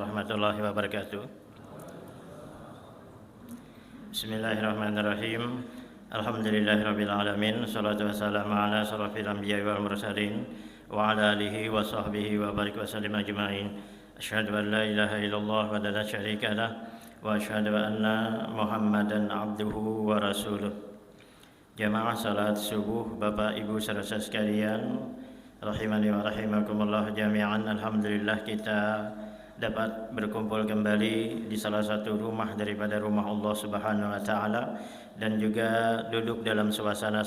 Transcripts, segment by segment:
warahmatullahi wabarakatuh. Bismillahirrahmanirrahim. Alhamdulillahirabbil alamin. Shalatu wassalamu ala asyrofil anbiya'i wal mursalin wa ala alihi wa sahbihi wa barik wa sallim ajma'in. Asyhadu an la ilaha illallah wa la syarika lah wa asyhadu anna Muhammadan abduhu wa rasuluh. Jamaah salat subuh, Bapak Ibu saudara sekalian, rahimani wa rahimakumullah jami'an. Alhamdulillah kita dapat berkumpul kembali di salah satu rumah daripada rumah Allah Subhanahu wa taala dan juga duduk dalam suasana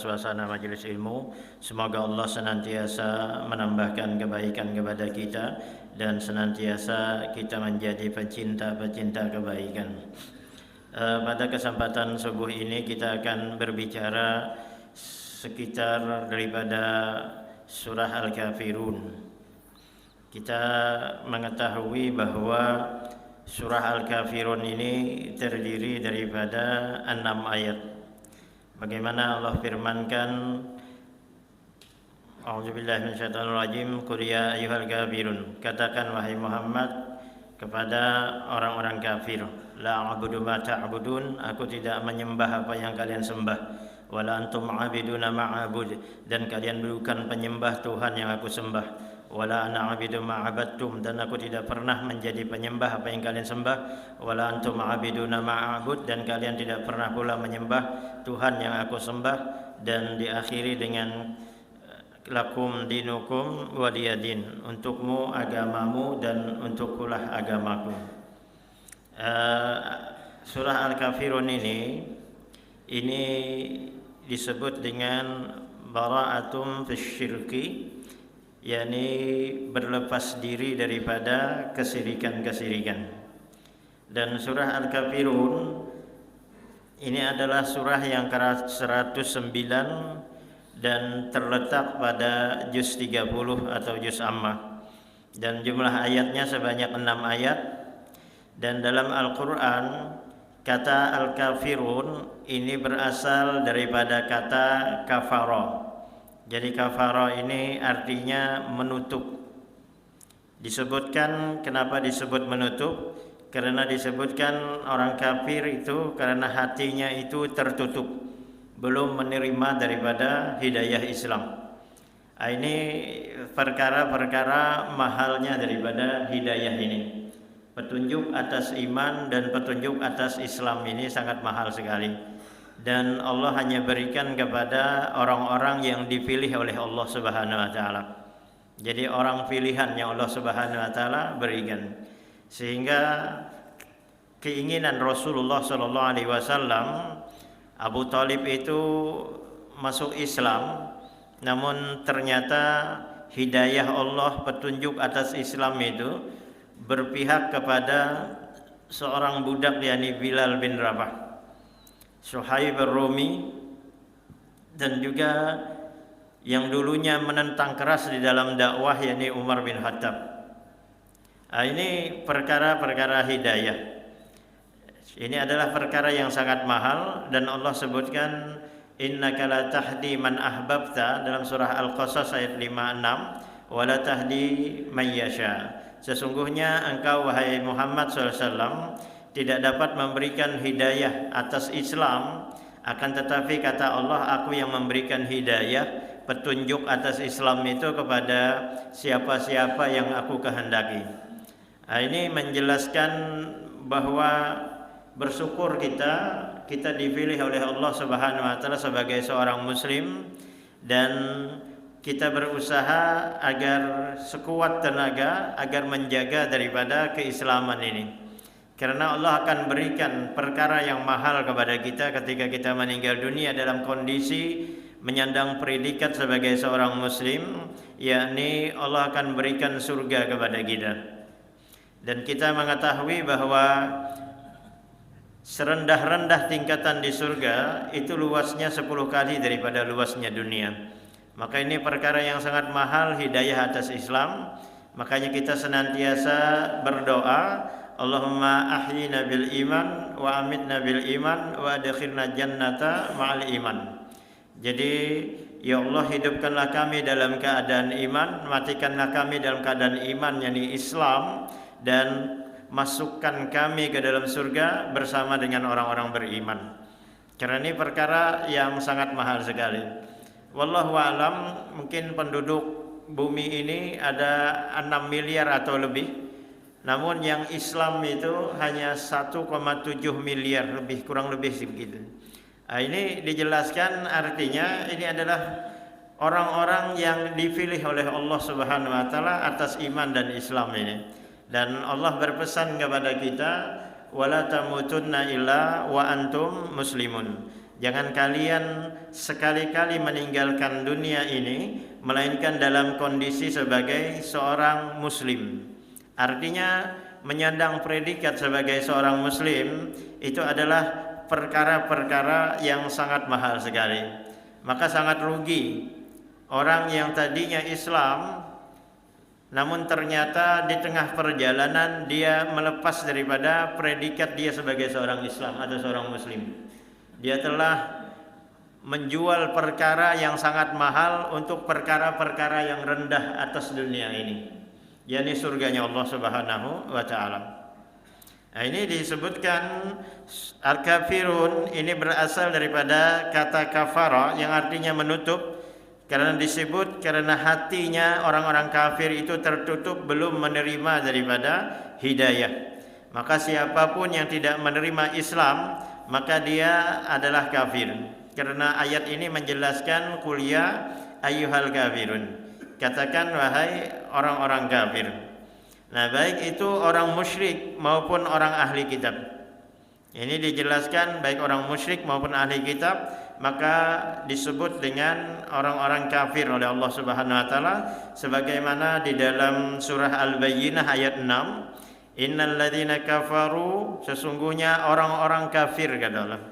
majelis ilmu. Semoga Allah senantiasa menambahkan kebaikan kepada kita dan senantiasa kita menjadi pecinta-pecinta kebaikan. Pada kesempatan subuh ini kita akan berbicara sekitar daripada surah Al-Kafirun. Kita mengetahui bahwa surah Al-Kafirun ini terdiri daripada 6 ayat. Bagaimana Allah firmankan, A'udzubillahi minasyaitonirrajim, qul ya ayyuhal kafirun, katakan wahai Muhammad kepada orang-orang kafir, la a'budu ma ta'budun, aku tidak menyembah apa yang kalian sembah, wala antum 'abiduna ma'abud, dan kalian bukan penyembah Tuhan yang aku sembah, wala ana 'abidu ma'abadtum, dan aku tidak pernah menjadi penyembah apa yang kalian sembah, wala antum 'abiduna ma'abud, dan kalian tidak pernah pula menyembah Tuhan yang aku sembah. Dan diakhiri dengan lakum dinukum waliyadin, untukmu agamamu dan untukkulah agamaku. Surah Al-Kafirun ini disebut dengan bara'atum fisyirki, yakni berlepas diri daripada kesyirikan-kesyirikan. Dan surah Al-Kafirun ini adalah surah yang ke-109 dan terletak pada juz 30 atau juz Ammah, dan jumlah ayatnya sebanyak 6 ayat. Dan dalam Al-Quran kata Al-Kafirun ini berasal daripada kata kafara. Jadi kafara ini artinya menutup. Disebutkan kenapa disebut menutup? Karena disebutkan orang kafir itu karena hatinya itu tertutup, belum menerima daripada hidayah Islam. Ini perkara-perkara mahalnya daripada hidayah ini. Petunjuk atas iman dan petunjuk atas Islam ini sangat mahal sekali. Dan Allah hanya berikan kepada orang-orang yang dipilih oleh Allah Subhanahu wa taala. Jadi orang pilihan yang Allah Subhanahu wa taala berikan. Sehingga keinginan Rasulullah sallallahu alaihi wasallam Abu Thalib itu masuk Islam, namun ternyata hidayah Allah, petunjuk atas Islam itu berpihak kepada seorang budak, yakni Bilal bin Rabah, Suhaib ar-Rumi, dan juga yang dulunya menentang keras di dalam dakwah, yakni Umar bin Khattab. Ini perkara-perkara hidayah. Ini adalah perkara yang sangat mahal, dan Allah sebutkan innaka la tahdi man ahbabta dalam surah Al-Qasas ayat 56, wa la tahdi man yasha. Sesungguhnya engkau wahai Muhammad SAW tidak dapat memberikan hidayah atas Islam, akan tetapi kata Allah, aku yang memberikan hidayah, petunjuk atas Islam itu kepada siapa-siapa yang aku kehendaki. Ini menjelaskan bahwa bersyukur kita dipilih oleh Allah Subhanahu wa taala sebagai seorang muslim, dan kita berusaha agar sekuat tenaga agar menjaga daripada keislaman ini. Karena Allah akan berikan perkara yang mahal kepada kita ketika kita meninggal dunia dalam kondisi menyandang predikat sebagai seorang muslim, yakni Allah akan berikan surga kepada kita. Dan kita mengetahui bahwa serendah-rendah tingkatan di surga itu luasnya 10 kali daripada luasnya dunia. Maka ini perkara yang sangat mahal, hidayah atas Islam. Makanya kita senantiasa berdoa, Allahumma ahyina bil iman wa amitna bil iman wa adkhilna jannata ma'al iman. Jadi ya Allah, hidupkanlah kami dalam keadaan iman, matikanlah kami dalam keadaan iman, yakni Islam, dan masukkan kami ke dalam surga bersama dengan orang-orang beriman. Karena ini perkara yang sangat mahal sekali. Wallahu a'lam, mungkin penduduk bumi ini ada 6 miliar atau lebih. Namun yang Islam itu hanya 1,7 miliar lebih, kurang lebih begitu. Ini dijelaskan artinya ini adalah orang-orang yang dipilih oleh Allah Subhanahu wa taala atas iman dan Islam ini. Dan Allah berpesan kepada kita, wala tamutunna illa wa antum muslimun. Jangan kalian sekali-kali meninggalkan dunia ini melainkan dalam kondisi sebagai seorang muslim. Artinya menyandang predikat sebagai seorang muslim itu adalah perkara-perkara yang sangat mahal sekali. Maka sangat rugi orang yang tadinya Islam namun ternyata di tengah perjalanan dia melepas daripada predikat dia sebagai seorang Islam atau seorang muslim. Dia telah menjual perkara yang sangat mahal untuk perkara-perkara yang rendah atas dunia ini, yakni surganya Allah Subhanahu wa taala. Nah, ini disebutkan al-kafirun ini berasal daripada kata kafara yang artinya menutup. Karena disebut karena hatinya orang-orang kafir itu tertutup, belum menerima daripada hidayah. Maka siapapun yang tidak menerima Islam, maka dia adalah kafir. Karena ayat ini menjelaskan qul ya ayyuhal kafirun. Katakan wahai orang-orang kafir. Nah, baik itu orang musyrik maupun orang ahli kitab. Ini dijelaskan baik orang musyrik maupun ahli kitab, maka disebut dengan orang-orang kafir oleh Allah Subhanahu wa taala sebagaimana di dalam surah Al-Bayyinah ayat 6, innal ladzina kafaru, sesungguhnya orang-orang kafir kata Allah,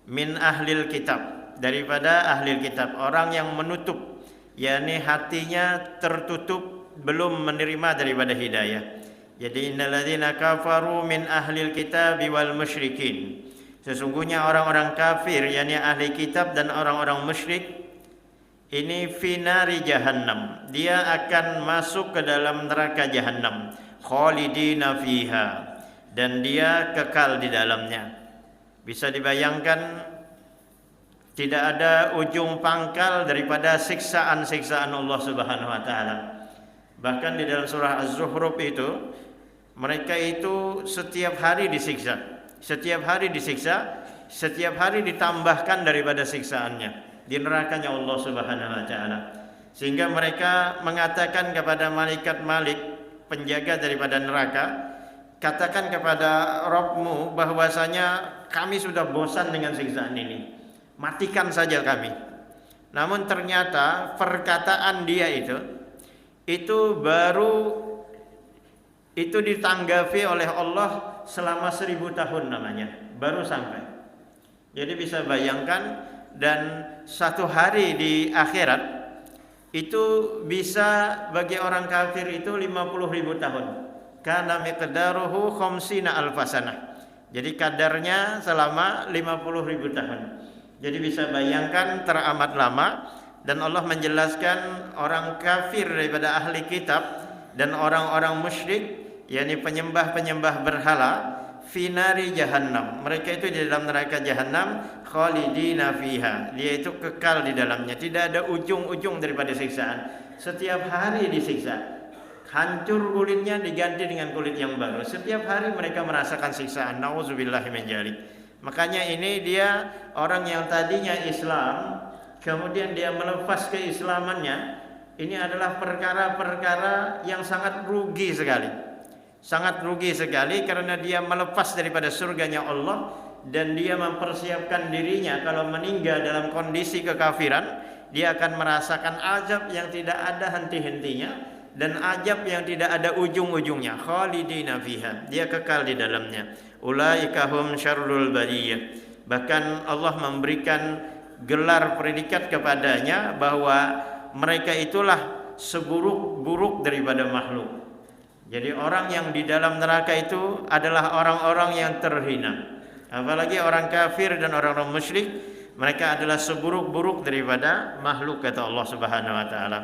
min ahlil kitab, daripada ahlil kitab, orang yang menutup, yakni hatinya tertutup belum menerima daripada hidayah. Jadi innal ladzina kafaru min ahlil kitab wal musyrikin, sesungguhnya orang-orang kafir yakni ahli kitab dan orang-orang musyrik ini finari jahannam, dia akan masuk ke dalam neraka jahannam, khalidina fiha, dan dia kekal di dalamnya. Bisa dibayangkan tidak ada ujung pangkal daripada siksaan-siksaan Allah Subhanahu wa taala. Bahkan di dalam surah Az-Zukhruf itu mereka itu setiap hari disiksa. Setiap hari disiksa, setiap hari ditambahkan daripada siksaannya di nerakanya Allah Subhanahu wa taala. Sehingga mereka mengatakan kepada malaikat Malik, penjaga daripada neraka, katakan kepada Rabbmu bahwasanya kami sudah bosan dengan siksaan ini. Matikan saja kami. Namun ternyata perkataan dia itu baru ditanggapi oleh Allah selama 1000 tahun namanya, baru sampai. Jadi bisa bayangkan, dan satu hari di akhirat itu bisa bagi orang kafir itu 50.000 tahun. Kana miqdaruhu khamsina alfasanah. Jadi kadarnya selama 50.000 tahun. Jadi bisa bayangkan teramat lama. Dan Allah menjelaskan orang kafir daripada ahli kitab dan orang-orang musyrik, yakni penyembah-penyembah berhala, finari jahannam, mereka itu di dalam neraka jahannam, khalidina fiha, dia itu kekal di dalamnya, tidak ada ujung-ujung daripada siksaan. Setiap hari disiksa, hancur kulitnya diganti dengan kulit yang baru. Setiap hari mereka merasakan siksaan. Nauzubillahi min dzalik. Makanya ini dia orang yang tadinya Islam, kemudian dia melepas keislamannya. Ini adalah perkara-perkara yang sangat rugi sekali. Sangat rugi sekali karena dia melepas daripada surganya Allah dan dia mempersiapkan dirinya kalau meninggal dalam kondisi kekafiran, dia akan merasakan azab yang tidak ada henti-hentinya dan azab yang tidak ada ujung-ujungnya. Khalidina fiha, dia kekal di dalamnya. Ulaika hum syarrul bariyah. Bahkan Allah memberikan gelar predikat kepadanya bahwa mereka itulah seburuk-buruk daripada makhluk. Jadi orang yang di dalam neraka itu adalah orang-orang yang terhina. Apalagi orang kafir dan orang-orang musyrik, mereka adalah seburuk-buruk daripada makhluk, kata Allah Subhanahu wa taala.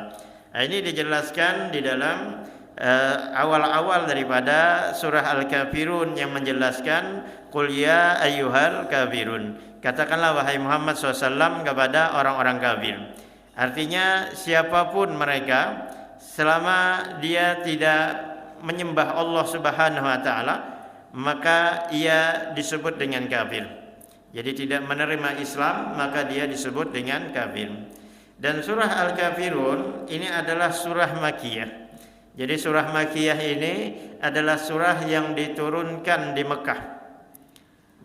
Ini dijelaskan di dalam awal-awal daripada surah Al-Kafirun yang menjelaskan qul ya ayyuhal kafirun. Katakanlah wahai Muhammad SAW kepada orang-orang kafir. Artinya siapapun mereka selama dia tidak menyembah Allah Subhanahu wa taala, maka ia disebut dengan kafir. Jadi tidak menerima Islam, maka dia disebut dengan kafir. Dan surah Al-Kafirun ini adalah surah Makkiyah. Jadi surah Makkiyah ini adalah surah yang diturunkan di Mekah.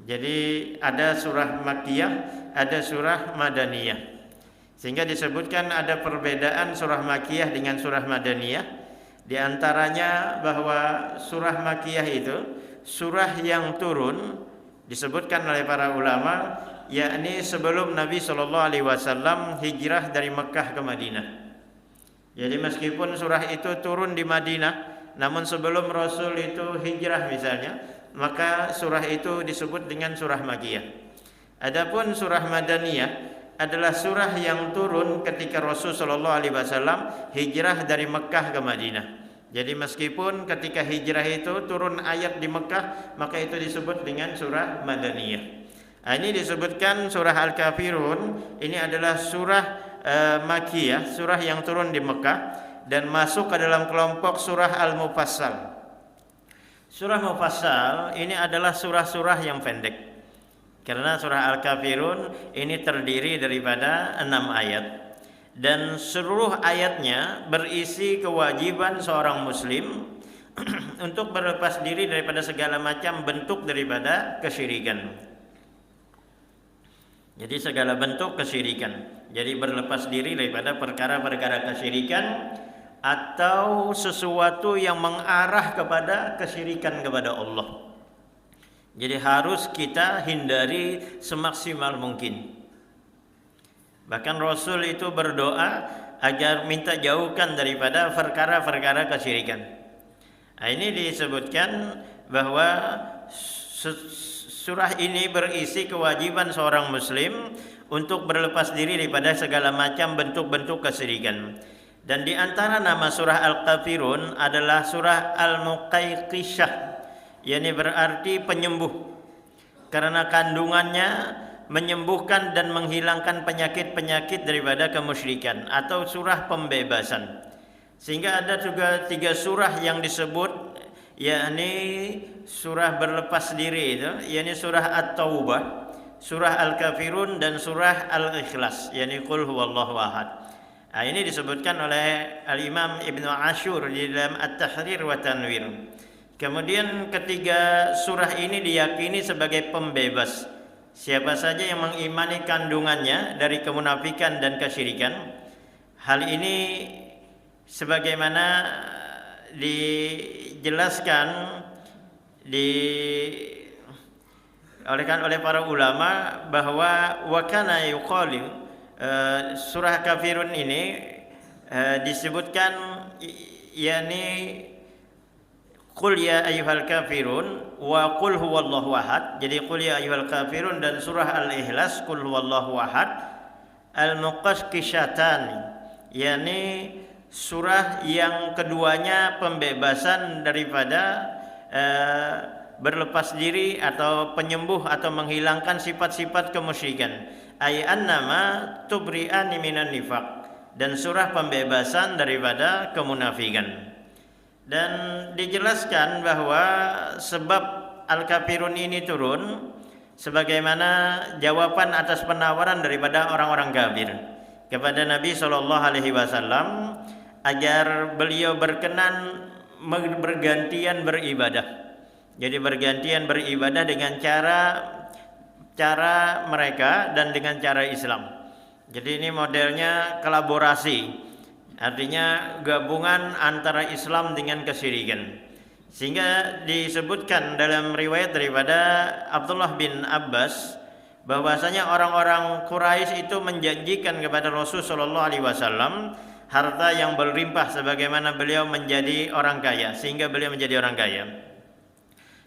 Jadi ada surah Makkiyah, ada surah Madaniyah. Sehingga disebutkan ada perbedaan surah Makkiyah dengan surah Madaniyah. Di antaranya bahwa surah Makkiyah itu surah yang turun disebutkan oleh para ulama, yakni sebelum Nabi SAW hijrah dari Mekah ke Madinah. Jadi meskipun surah itu turun di Madinah, namun sebelum Rasul itu hijrah misalnya, maka surah itu disebut dengan surah Makkiyah. Adapun surah Madaniyah adalah surah yang turun ketika Rasul SAW hijrah dari Mekah ke Madinah. Jadi meskipun ketika hijrah itu turun ayat di Mekah, maka itu disebut dengan surah Madaniyah. Ini disebutkan surah Al-Kafirun ini adalah surah Makkiyah, surah yang turun di Mekah dan masuk ke dalam kelompok surah Al-Mufassal. Surah Mufassal ini adalah surah-surah yang pendek. Karena surah Al-Kafirun ini terdiri daripada 6 ayat. Dan seluruh ayatnya berisi kewajiban seorang muslim untuk berlepas diri daripada segala macam bentuk daripada kesyirikan. Jadi segala bentuk kesyirikan. Jadi berlepas diri daripada perkara-perkara kesyirikan atau sesuatu yang mengarah kepada kesyirikan kepada Allah. Jadi harus kita hindari semaksimal mungkin. Bahkan Rasul itu berdoa agar minta jauhkan daripada perkara-perkara kesyirikan. Nah, ini disebutkan bahwa surah ini berisi kewajiban seorang muslim untuk berlepas diri daripada segala macam bentuk-bentuk kesyirikan. Dan di antara nama surah Al-Kafirun adalah surah Al-Muqayqishah. Yakni berarti penyembuh, karena kandungannya menyembuhkan dan menghilangkan penyakit-penyakit daripada kemusyrikan, atau surah pembebasan. Sehingga ada juga 3 surah yang disebut, yakni surah berlepas diri itu, yakni surah At-Taubah, surah Al-Kafirun dan surah Al-Ikhlas, yakni Qul huwallahu ahad. Nah, ini disebutkan oleh Al-Imam Ibnu Ashur di dalam At-Tahrir wa Tanwir. Kemudian ketiga surah ini diyakini sebagai pembebas siapa saja yang mengimani kandungannya dari kemunafikan dan kesyirikan. Hal ini sebagaimana dijelaskan oleh para ulama bahwa wakana yuqalu surah Kafirun ini disebutkan yakni Qul ya ayyuhal kafirun wa qul huwallahu ahad. Jadi qul ya ayyuhal kafirun dan surah Al-Ikhlas qul huwallahu ahad. Al-Muqashqishatan, yakni surah yang keduanya pembebasan daripada berlepas diri atau penyembuh atau menghilangkan sifat-sifat kemusyrikan. Ay annama tubri'ani minan nifaq, dan surah pembebasan daripada kemunafikan. Dan dijelaskan bahwa sebab Al-Kafirun ini turun sebagaimana jawaban atas penawaran daripada orang-orang kafir kepada Nabi SAW agar beliau berkenan bergantian beribadah. Jadi bergantian beribadah dengan cara mereka dan dengan cara Islam. Jadi ini modelnya kolaborasi. Artinya gabungan antara Islam dengan kesyirikan. Sehingga disebutkan dalam riwayat daripada Abdullah bin Abbas bahwasanya orang-orang Quraisy itu menjanjikan kepada Rasulullah SAW harta yang berlimpah sebagaimana beliau menjadi orang kaya, sehingga beliau menjadi orang kaya.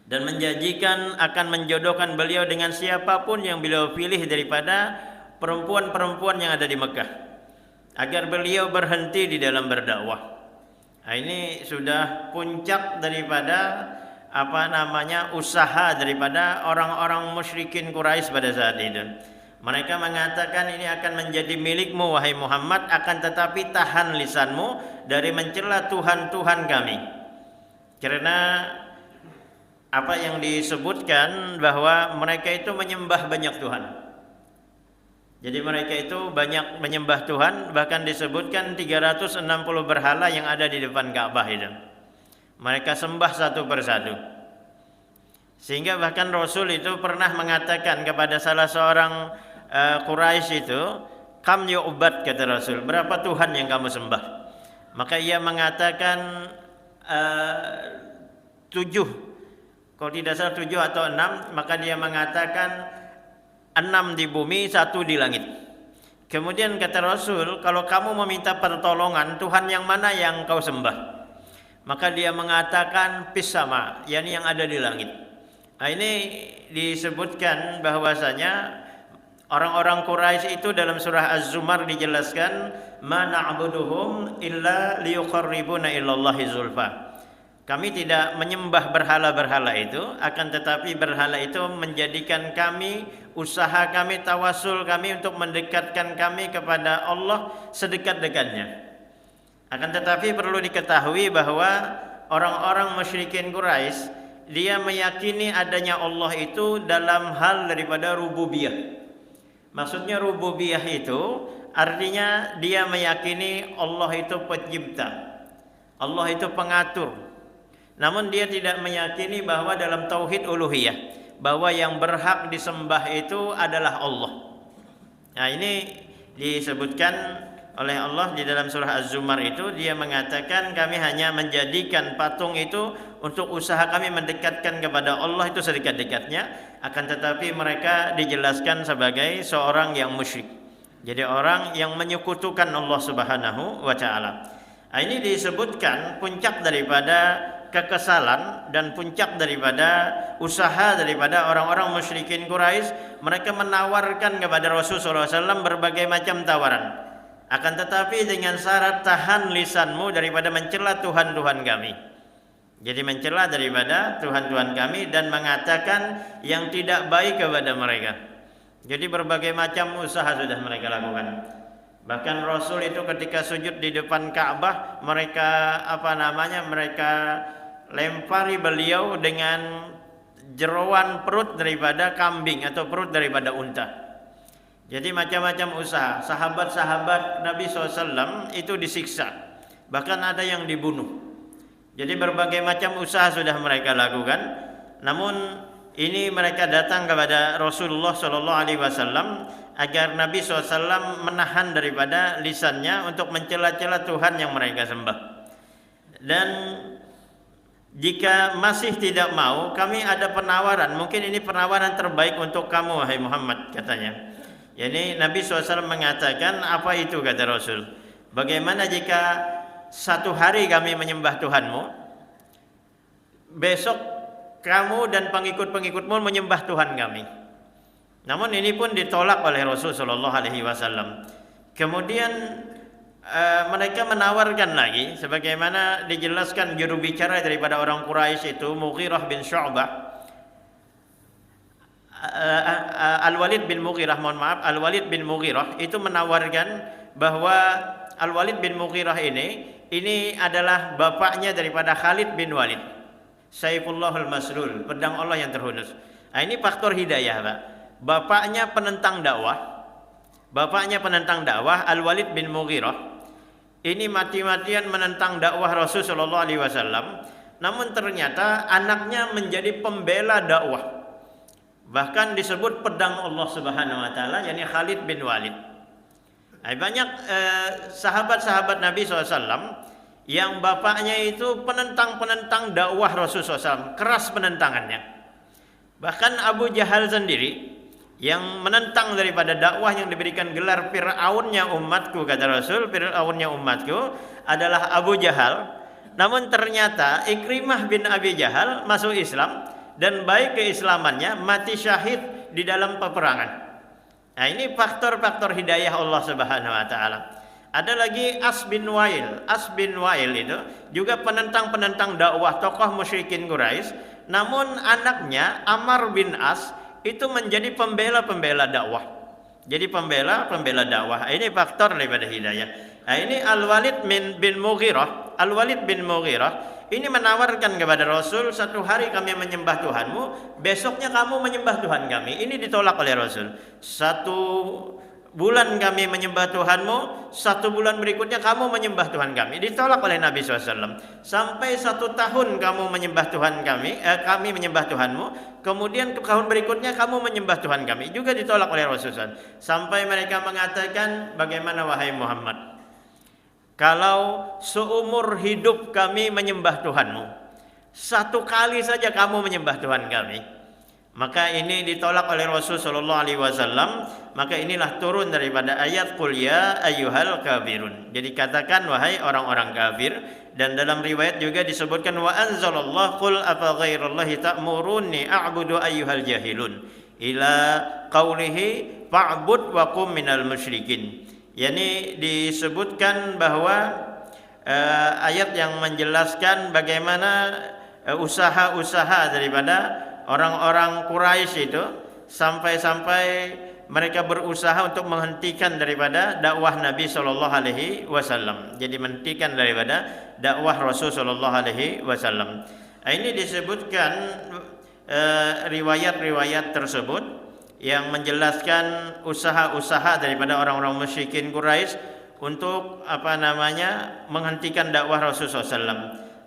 Dan menjanjikan akan menjodohkan beliau dengan siapapun yang beliau pilih daripada perempuan-perempuan yang ada di Mekah, agar beliau berhenti di dalam berdakwah. Nah, ini sudah puncak daripada usaha daripada orang-orang musyrikin Quraisy pada saat itu. Mereka mengatakan ini akan menjadi milikmu wahai Muhammad, akan tetapi tahan lisanmu dari mencela Tuhan-Tuhan kami. Karena apa yang disebutkan bahwa mereka itu menyembah banyak Tuhan. Jadi mereka itu banyak menyembah Tuhan, bahkan disebutkan 360 berhala yang ada di depan Ka'bah itu. Mereka sembah satu persatu. Sehingga bahkan Rasul itu pernah mengatakan kepada salah seorang Quraisy itu, "Kam yu'bad," kata Rasul, "berapa Tuhan yang kamu sembah?" Maka ia mengatakan 7. Kalau tidak salah 7 atau 6, maka dia mengatakan 6 di bumi, 1 di langit. Kemudian kata Rasul, "Kalau kamu meminta pertolongan, Tuhan yang mana yang kau sembah?" Maka dia mengatakan pisama, yakni yang ada di langit. Nah, ini disebutkan bahwasanya orang-orang Quraisy itu dalam surah Az-Zumar dijelaskan, "Ma na'buduhum illa liyuqarribuna ilallahi zulfa." Kami tidak menyembah berhala-berhala itu, akan tetapi berhala itu menjadikan kami, usaha kami, tawasul kami untuk mendekatkan kami kepada Allah sedekat-dekatnya. Akan tetapi perlu diketahui bahwa orang-orang musyrikin Quraisy dia meyakini adanya Allah itu dalam hal daripada rububiyah. Maksudnya rububiyah itu artinya dia meyakini Allah itu pencipta, Allah itu pengatur. Namun dia tidak meyakini bahwa dalam tauhid uluhiyah, bahwa yang berhak disembah itu adalah Allah. Nah, ini disebutkan oleh Allah di dalam surah Az-Zumar itu, dia mengatakan kami hanya menjadikan patung itu untuk usaha kami mendekatkan kepada Allah itu sedekat-dekatnya, akan tetapi mereka dijelaskan sebagai seorang yang musyrik. Jadi orang yang menyekutukan Allah Subhanahu wa taala. Nah, ini disebutkan puncak daripada kekesalan dan puncak daripada usaha daripada orang-orang musyrikin Quraisy. Mereka menawarkan kepada Rasulullah SAW berbagai macam tawaran, akan tetapi dengan syarat tahan lisanmu daripada mencela Tuhan-Tuhan kami. Jadi mencela daripada Tuhan-Tuhan kami dan mengatakan yang tidak baik kepada mereka. Jadi berbagai macam usaha sudah mereka lakukan. Bahkan Rasul itu ketika sujud di depan Ka'bah, mereka mereka lempari beliau dengan jeroan perut daripada kambing atau perut daripada unta. Jadi macam-macam usaha. Sahabat-sahabat Nabi SAW itu disiksa, bahkan ada yang dibunuh. Jadi berbagai macam usaha sudah mereka lakukan. Namun ini mereka datang kepada Rasulullah SAW agar Nabi SAW menahan daripada lisannya untuk mencela-cela Tuhan yang mereka sembah. Dan jika masih tidak mau, kami ada penawaran. Mungkin ini penawaran terbaik untuk kamu wahai Muhammad, katanya. Yani Nabi SAW mengatakan, apa itu kata Rasul? Bagaimana jika satu hari kami menyembah Tuhanmu, besok kamu dan pengikut-pengikutmu menyembah Tuhan kami. Namun ini pun ditolak oleh Rasul Shallallahu Alaihi Wasallam. Kemudian mereka menawarkan lagi, sebagaimana dijelaskan juru bicara daripada orang Quraisy itu Mughirah bin Syu'bah, Al-Walid bin Mughirah, Al-Walid bin Mughirah itu menawarkan bahwa Al-Walid bin Mughirah ini adalah bapaknya daripada Khalid bin Walid, Saifullah al-Maslul, pedang Allah yang terhunus. Nah, ini faktor hidayah, Pak. Bapaknya penentang dakwah, Al-Walid bin Mughirah ini mati-matian menentang dakwah Rasul sallallahu alaihi wasallam. Namun ternyata anaknya menjadi pembela dakwah. Bahkan disebut pedang Allah Subhanahu wa taala, yakni Khalid bin Walid. Banyak sahabat-sahabat Nabi SAW yang bapaknya itu penentang dakwah Rasul SAW, keras penentangannya. Bahkan Abu Jahal sendiri yang menentang daripada dakwah yang diberikan gelar Fir'aunnya umatku, kata Rasul, Fir'aunnya umatku adalah Abu Jahal. Namun ternyata Ikrimah bin Abi Jahal masuk Islam dan baik keislamannya, mati syahid di dalam peperangan. Nah, ini faktor-faktor hidayah Allah Subhanahu wa taala. Ada lagi As bin Wail. As bin Wail itu juga penentang-penentang dakwah tokoh musyrikin Quraisy, namun anaknya Amr bin As itu menjadi pembela-pembela dakwah. Jadi pembela-pembela dakwah. Ini faktor daripada hidayah. Nah, ini Al-Walid bin Mughirah. Al-Walid bin Mughirah ini menawarkan kepada Rasul, satu hari kami menyembah Tuhanmu, besoknya kamu menyembah Tuhan kami. Ini ditolak oleh Rasul. Satu bulan kami menyembah Tuhanmu, satu bulan berikutnya kamu menyembah Tuhan kami. Ditolak oleh Nabi SAW. Sampai 1 tahun kamu menyembah Tuhan kami, kami menyembah Tuhanmu, kemudian ke tahun berikutnya kamu menyembah Tuhan kami. Juga ditolak oleh Rasulullah. Sampai mereka mengatakan, bagaimana wahai Muhammad, kalau seumur hidup kami menyembah Tuhanmu, 1 kali saja kamu menyembah Tuhan kami, maka ini ditolak oleh Rasul sallallahu alaihi wasallam. Maka inilah turun daripada ayat qul ya ayyuhal kafirun. Jadi katakan wahai orang-orang kafir. Dan dalam riwayat juga disebutkan wa anzalallah qul afa ghairallahi ta'muruni a'budu ayyuhal jahilun ila qaulihi fa'bud wa qum minal musyrikin. Yani disebutkan bahwa ayat yang menjelaskan bagaimana usaha-usaha daripada orang-orang Quraisy itu sampai-sampai mereka berusaha untuk menghentikan daripada dakwah Nabi sallallahu alaihi wasallam. Jadi menghentikan daripada dakwah Rasul sallallahu alaihi wasallam. Ini disebutkan riwayat-riwayat tersebut yang menjelaskan usaha-usaha daripada orang-orang musyrikin Quraisy untuk menghentikan dakwah Rasulullah SAW.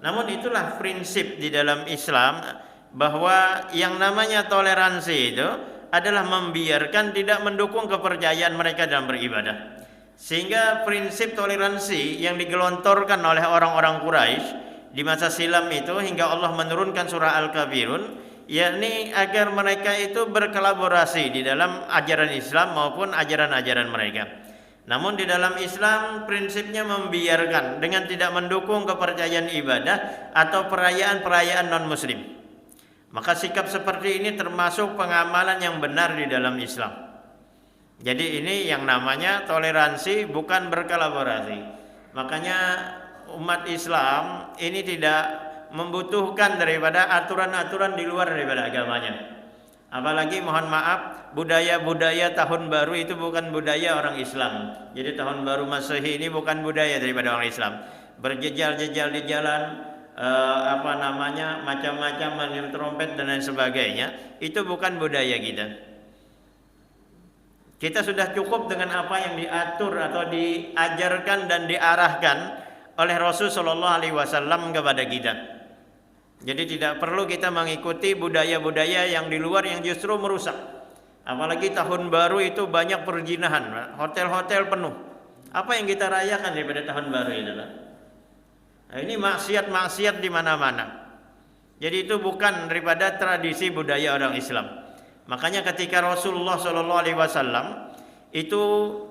Namun itulah prinsip di dalam Islam, bahwa yang namanya toleransi itu adalah membiarkan, tidak mendukung kepercayaan mereka dalam beribadah. Sehingga prinsip toleransi yang digelontorkan oleh orang-orang Quraisy di masa silam itu hingga Allah menurunkan surah Al-Kafirun, yakni agar mereka itu berkolaborasi di dalam ajaran Islam maupun ajaran-ajaran mereka. Namun di dalam Islam prinsipnya membiarkan dengan tidak mendukung kepercayaan ibadah atau perayaan-perayaan non-muslim. Maka sikap seperti ini termasuk pengamalan yang benar di dalam Islam. Jadi ini yang namanya toleransi, bukan berkolaborasi. Makanya umat Islam ini tidak membutuhkan daripada aturan-aturan di luar daripada agamanya. Apalagi mohon maaf, budaya-budaya tahun baru itu bukan budaya orang Islam. Jadi tahun baru Masehi ini bukan budaya daripada orang Islam. Berjejal-jejal di jalan, macam-macam meniup trompet dan lain sebagainya, itu bukan budaya kita. Kita sudah cukup dengan apa yang diatur atau diajarkan dan diarahkan oleh Rasul sallallahu alaihi wasallam kepada kita. Jadi tidak perlu kita mengikuti budaya-budaya yang di luar yang justru merusak. Apalagi tahun baru itu banyak perzinahan, hotel-hotel penuh. Apa yang kita rayakan daripada tahun baru itu? Nah, ini maksiat-maksiat di mana-mana. Jadi itu bukan daripada tradisi budaya orang Islam. Makanya ketika Rasulullah SAW itu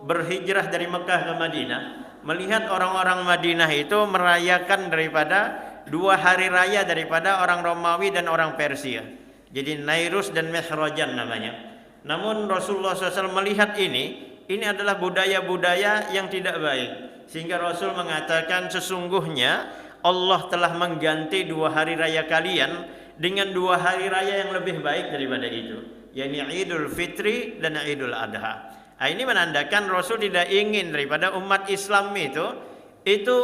berhijrah dari Mekah ke Madinah, melihat orang-orang Madinah itu merayakan daripada 2 hari raya daripada orang Romawi dan orang Persia. Jadi Nairus dan Mihrajan namanya. Namun Rasulullah SAW melihat ini adalah budaya-budaya yang tidak baik. Sehingga Rasul mengatakan sesungguhnya Allah telah mengganti 2 hari raya kalian dengan 2 hari raya yang lebih baik daripada itu, yakni Idul Fitri dan Idul Adha. Nah, ini menandakan Rasul tidak ingin daripada umat Islam itu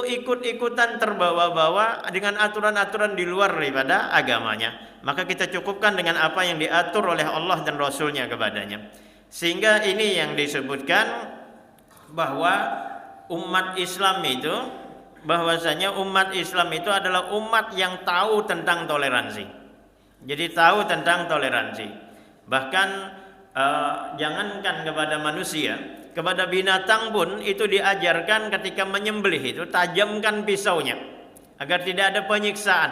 ikut-ikutan terbawa-bawa dengan aturan-aturan di luar daripada agamanya. Maka kita cukupkan dengan apa yang diatur oleh Allah dan Rasulnya kepadanya. Sehingga ini yang disebutkan bahwa umat Islam itu, bahwasanya umat Islam itu adalah umat yang tahu tentang toleransi. Jadi tahu tentang toleransi. Bahkan jangankan kepada manusia, kepada binatang pun itu diajarkan ketika menyembelih itu tajamkan pisaunya agar tidak ada penyiksaan.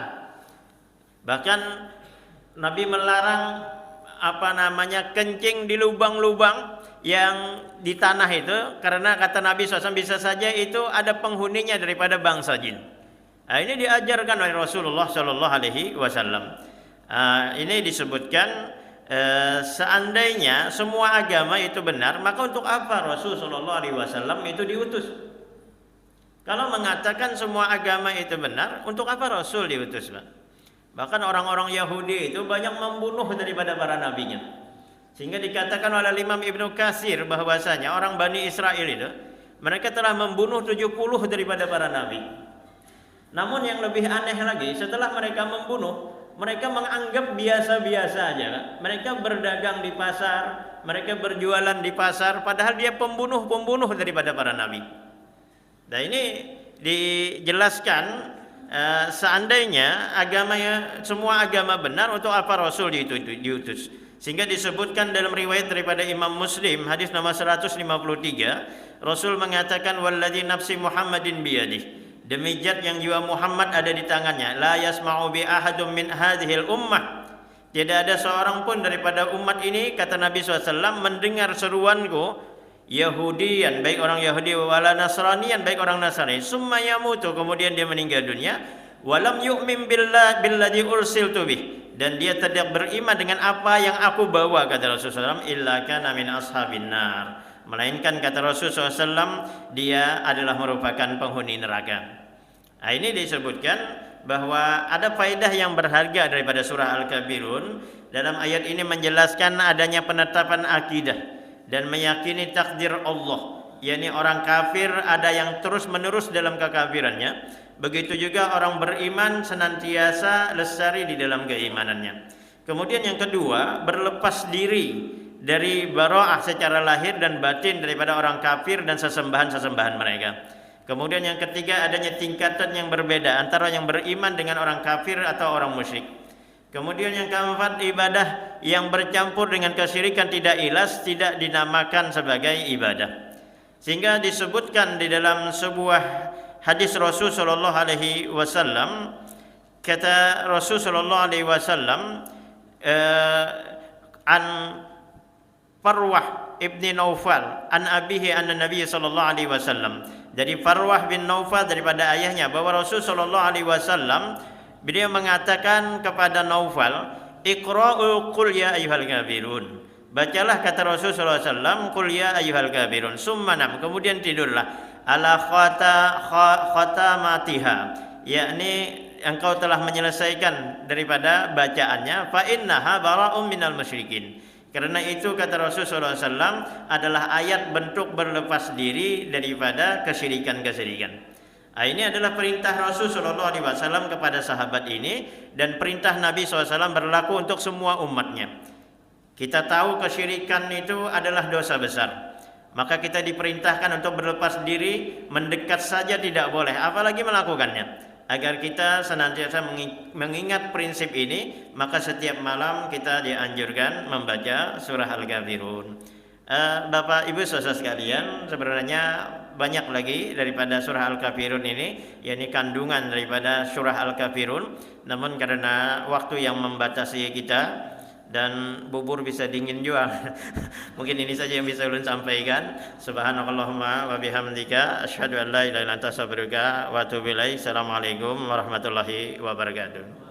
Bahkan Nabi melarang kencing di lubang-lubang yang di tanah itu, karena kata Nabi SAW bisa saja itu ada penghuninya daripada bangsa jin. Nah, ini diajarkan oleh Rasulullah SAW. Ini disebutkan seandainya semua agama itu benar, maka untuk apa Rasul SAW itu diutus? Kalau mengatakan semua agama itu benar, untuk apa Rasul diutus, Pak? Bahkan orang-orang Yahudi itu banyak membunuh daripada para nabinya. Sehingga dikatakan oleh Imam Ibnu Katsir bahwasanya orang Bani Israel itu mereka telah membunuh 70 daripada para nabi. Namun yang lebih aneh lagi, setelah mereka membunuh, mereka menganggap biasa-biasa aja. Mereka berdagang di pasar, mereka berjualan di pasar, padahal dia pembunuh-pembunuh daripada para nabi. Nah ini dijelaskan seandainya semua agama benar, untuk apa Rasul diutus? Sehingga disebutkan dalam riwayat daripada Imam Muslim hadis nomor 153, Rasul mengatakan walladzi nafsi Muhammadin biyadih, demi zat yang jiwa Muhammad ada di tangannya, la yasma'u bi ahadum min hadhil ummah, tidak ada seorang pun daripada umat ini, kata Nabi SAW, mendengar seruanku, Yahudian, baik orang Yahudi, wala Nasranian, baik orang Nasrani, summa yamutu, kemudian dia meninggal dunia, walam yu'min billadzi ursiltu bih, dan dia tidak beriman dengan apa yang aku bawa, kata Rasulullah SAW, illa kana min ashabin nar, melainkan kata Rasulullah SAW dia adalah merupakan penghuni neraka. Nah, ini disebutkan bahwa ada faedah yang berharga daripada surah Al-Kafirun. Dalam ayat ini menjelaskan adanya penetapan akidah dan meyakini takdir Allah, yakni orang kafir ada yang terus menerus dalam kekafirannya. Begitu juga orang beriman senantiasa lestari di dalam keimanannya. Kemudian yang kedua, berlepas diri dari bara'ah secara lahir dan batin daripada orang kafir dan sesembahan-sesembahan mereka. Kemudian yang ketiga, adanya tingkatan yang berbeda antara yang beriman dengan orang kafir atau orang musyrik. Kemudian yang keempat, ibadah yang bercampur dengan kesyirikan tidak ikhlas tidak dinamakan sebagai ibadah. Sehingga disebutkan di dalam sebuah hadis Rasul sallallahu alaihi wasallam, kata Rasul sallallahu alaihi wasallam an Farwah ibni Naufal an abihi anna Nabi sallallahu alaihi wasallam, dari Farwah bin Naufal daripada ayahnya bahwa Rasul sallallahu alaihi wasallam beliau mengatakan kepada Naufal, iqra'u qul ya ayyuhal kafirun, bacalah kata Rasul sallallahu alaihi wasallam qul ya ayyuhal kafirun, summa nam, kemudian tidurlah ala khatamatiha, yakni engkau telah menyelesaikan daripada bacaannya, fa innaha bara'um minal musyrikin, karena itu kata Rasulullah SAW adalah ayat bentuk berlepas diri daripada kesyirikan-kesyirikan. Nah, ini adalah perintah Rasulullah SAW kepada sahabat ini, dan perintah Nabi SAW berlaku untuk semua umatnya. Kita tahu kesyirikan itu adalah dosa besar, maka kita diperintahkan untuk berlepas diri, mendekat saja tidak boleh, apalagi melakukannya. Agar kita senantiasa mengingat prinsip ini, maka setiap malam kita dianjurkan membaca surah Al-Kafirun. Bapak Ibu saudara sekalian, sebenarnya banyak lagi daripada surah Al-Kafirun ini, yakni kandungan daripada surah Al-Kafirun. Namun karena waktu yang membatasi kita, dan bubur bisa dingin juga. Mungkin ini saja yang bisa ulun sampaikan. Subhanakallahumma wa bihamdika asyhadu an la ilaha illa anta astaghfiruka wa atubu ilaik. Assalamualaikum warahmatullahi wabarakatuh.